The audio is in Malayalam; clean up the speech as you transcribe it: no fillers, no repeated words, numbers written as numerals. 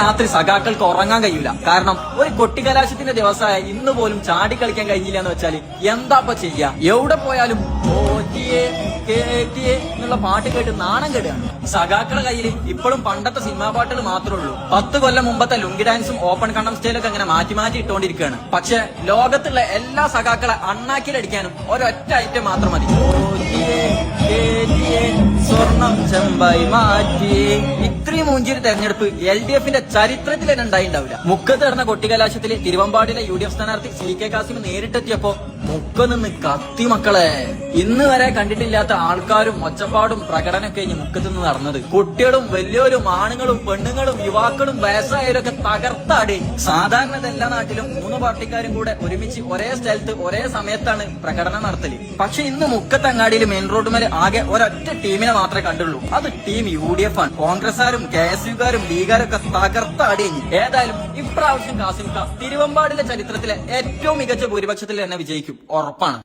രാത്രി സഖാക്കൾക്ക് ഉറങ്ങാൻ കഴിയൂല. കാരണം ഒരു കൊട്ടിക്കലാശത്തിന്റെ ദിവസമായ ഇന്ന് പോലും ചാടി കളിക്കാൻ കഴിഞ്ഞില്ല എന്ന് വെച്ചാല് എന്താപ്പ ചെയ്യാ? എവിടെ പോയാലും എന്നുള്ള പാട്ട് കേട്ട് നാണം കെടുകയാണ്. സഖാക്കളുടെ കയ്യിൽ ഇപ്പോഴും പണ്ടത്തെ സിനിമാ പാട്ടുകൾ മാത്രമേ ഉള്ളൂ. 10 കൊല്ലം മുമ്പത്തെ ലുങ്കി ഡാൻസും ഓപ്പൺ കണ്ടം സ്റ്റൈലൊക്കെ അങ്ങനെ മാറ്റി മാറ്റി ഇട്ടുകൊണ്ടിരിക്കുകയാണ്. പക്ഷെ ലോകത്തുള്ള എല്ലാ സഖാക്കളെ അണ്ണാക്കിലടിക്കാനും ഒരൊറ്റ ഐറ്റം മാത്രം മതി. സ്വർണം ചെമ്പായി മാറ്റി. ഇത്രയും മൂഞ്ചിയൊരു തെരഞ്ഞെടുപ്പ് LDFന്റെ ചരിത്രത്തിൽ തന്നെ ഉണ്ടായിണ്ടാവില്ല. മുക്കത്ത് നടന്ന കൊട്ടിക്കലാശത്തിൽ തിരുവമ്പാടിയിലെ UDF സ്ഥാനാർത്ഥി CK കാസിം നേരിട്ടെത്തിയപ്പോ മുക്ക നിന്ന് കത്തി മക്കളെ. ഇന്ന് വരെ കണ്ടിട്ടില്ലാത്ത ആൾക്കാരും ഒച്ചപ്പാടും പ്രകടനം കഴിഞ്ഞ് മുക്കത്ത് നിന്ന് നടന്നത്. കുട്ടികളും വലിയോരും ആണുങ്ങളും പെണ്ണുങ്ങളും യുവാക്കളും വയസ്സായവരൊക്കെ തകർത്താടി. സാധാരണ എല്ലാ നാട്ടിലും 3 പാർട്ടിക്കാരും കൂടെ ഒരുമിച്ച് ഒരേ സ്ഥലത്ത് ഒരേ സമയത്താണ് പ്രകടനം നടത്തല്. പക്ഷെ ഇന്ന് മുക്കത്തങ്ങാടിയിൽ മെയിൻ റോഡ് മേലെ ആകെ ഒരൊറ്റ ടീമിനെ മാത്രമേ കണ്ടുള്ളൂ. അത് ടീം UDF ആണ്. കോൺഗ്രസ്സുകാരും KSUകാരും ലീഗാരൊക്കെ തകർത്താടി. ഏതായാലും ഇപ്രാവശ്യം കാസിം തിരുവമ്പാടിലെ ചരിത്രത്തിലെ ഏറ്റവും മികച്ച ഭൂരിപക്ഷത്തിൽ തന്നെ വിജയിക്കും, ഉറപ്പാണ്.